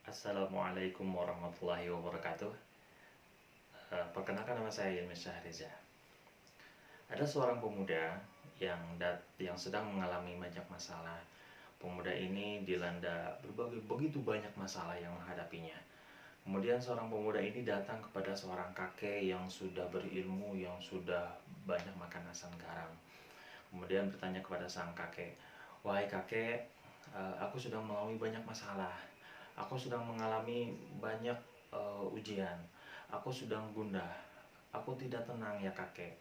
Assalamualaikum warahmatullahi wabarakatuh. Perkenalkan, nama saya Yilmaz Syahriza. Ada seorang pemuda yang sedang mengalami banyak masalah. Pemuda ini dilanda begitu banyak masalah yang menghadapinya. Kemudian seorang pemuda ini datang kepada seorang kakek yang sudah berilmu, yang sudah banyak makan asam garam. Kemudian bertanya kepada sang kakek, "Wahai kakek, aku sedang melalui banyak masalah. Aku sedang mengalami banyak ujian. Aku sedang gundah. Aku tidak tenang ya kakek.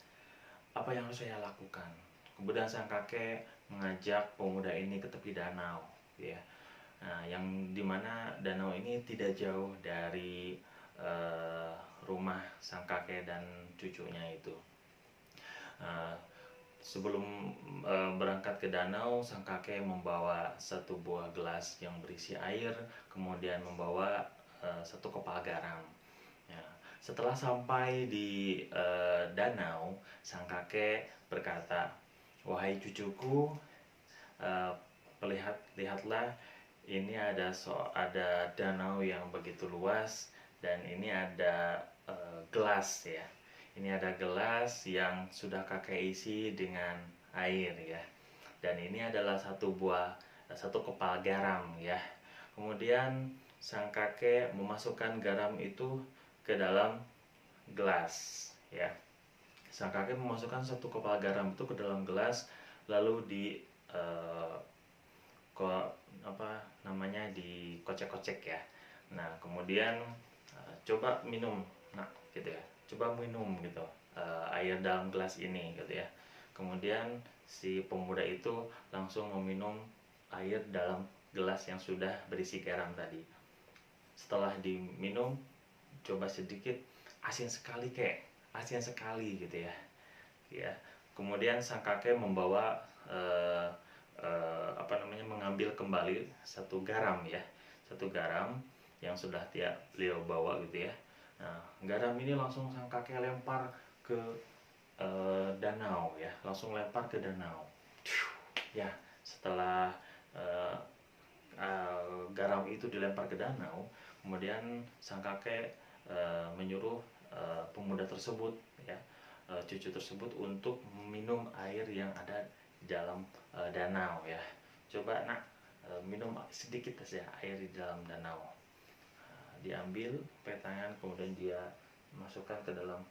Apa yang harus saya lakukan?" Kemudian sang kakek mengajak pemuda ini ke tepi danau, ya. Nah, yang dimana danau ini tidak jauh dari rumah sang kakek dan cucunya itu. Uh, Sebelum berangkat ke danau, sang kakek membawa satu buah gelas yang berisi air, kemudian membawa satu kepal garam. Ya. Setelah sampai di danau, sang kakek berkata, "Wahai cucuku, lihatlah, ini ada danau yang begitu luas, dan ini ada gelas ya. Ini ada gelas yang sudah kakek isi dengan air ya. Dan ini adalah satu kepal garam ya." Kemudian sang kakek memasukkan garam itu ke dalam gelas ya. Sang kakek memasukkan satu kepal garam itu ke dalam gelas, lalu eh, dikocek-kocek ya. Nah, kemudian coba minum, nah gitu ya. Coba minum gitu air dalam gelas ini gitu ya. Kemudian si pemuda itu langsung meminum air dalam gelas yang sudah berisi garam tadi. Setelah diminum, coba sedikit, asin sekali gitu ya. Ya. Kemudian sang kakek membawa mengambil kembali satu garam ya, satu garam yang sudah beliau bawa gitu ya. Nah, garam ini langsung sang kakek lempar ke danau ya, langsung lempar ke danau. Ya, setelah uh, garam itu dilempar ke danau, kemudian sang kakek menyuruh pemuda tersebut ya, cucu tersebut, untuk minum air yang ada di dalam danau ya. "Coba nak, minum sedikit saja air di dalam danau." Diambil pakai tangan, kemudian dia masukkan ke dalam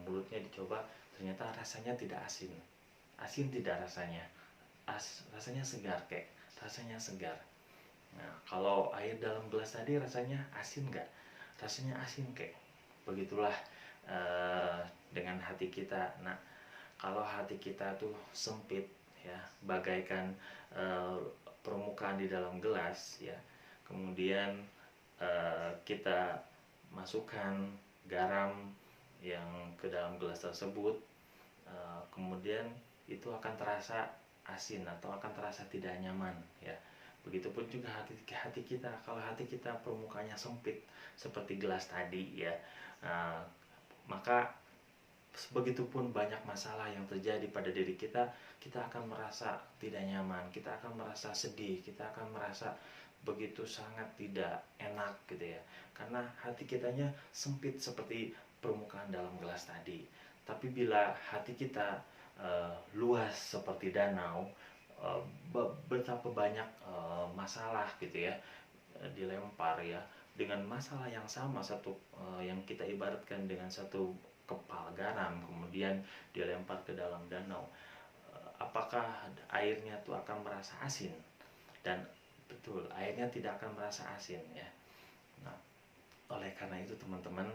mulutnya, dicoba, ternyata rasanya tidak asin. Asin tidak rasanya. Rasanya segar kek, rasanya segar. Nah, kalau air dalam gelas tadi rasanya asin nggak? Rasanya asin kek. Begitulah dengan hati kita. Nah, kalau hati kita tuh sempit ya, bagaikan permukaan di dalam gelas ya, kemudian kita masukkan garam yang ke dalam gelas tersebut, kemudian itu akan terasa asin atau akan terasa tidak nyaman ya. Begitupun juga hati kita, kalau hati kita permukaannya sempit seperti gelas tadi ya, maka begitupun banyak masalah yang terjadi pada diri kita, kita akan merasa tidak nyaman, kita akan merasa sedih, kita akan merasa begitu sangat tidak enak gitu ya, karena hati kitanya sempit seperti permukaan dalam gelas tadi. Tapi bila hati kita luas seperti danau, betapa banyak masalah gitu ya dilempar ya, dengan masalah yang sama, yang kita ibaratkan dengan satu kepal garam, kemudian dilempar ke dalam danau. Apakah airnya tuh akan merasa asin? Dan betul, airnya tidak akan merasa asin ya. Nah, oleh karena itu teman-teman,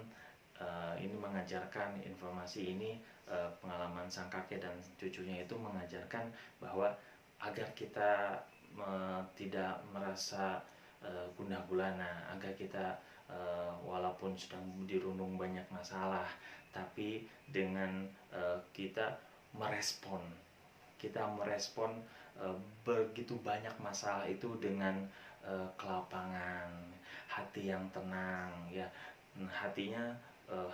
ini mengajarkan informasi ini, pengalaman sang kakek dan cucunya itu mengajarkan bahwa agar kita tidak merasa gundah gulana, agar kita walaupun sedang dirundung banyak masalah, tapi dengan merespon kita merespon begitu banyak masalah itu dengan kelapangan, hati yang tenang ya.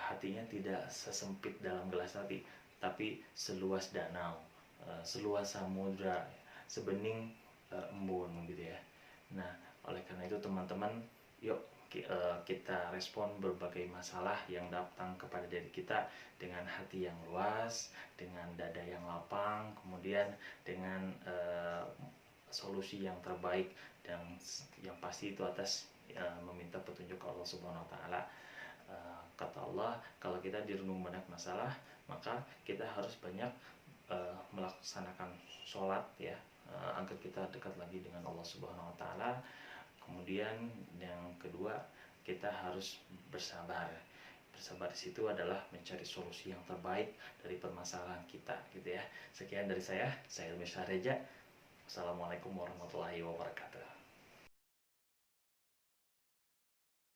Hatinya tidak sesempit dalam gelas tadi, tapi seluas danau, seluas samudra, sebening embun gitu ya. Nah, oleh karena itu teman-teman, Yuk kita respon berbagai masalah yang datang kepada diri kita dengan hati yang luas, dengan dada yang lapang, kemudian dengan solusi yang terbaik, dan yang pasti itu atas meminta petunjuk Allah Subhanahu wa taala. Kata Allah, kalau kita dirundung banyak masalah, maka kita harus banyak melaksanakan sholat ya, agar kita dekat lagi dengan Allah Subhanahu wa taala. Kemudian yang kedua, kita harus bersabar. Bersabar di situ adalah mencari solusi yang terbaik dari permasalahan kita, gitu ya. Sekian dari saya Ilmi Syahreja. Assalamualaikum warahmatullahi wabarakatuh.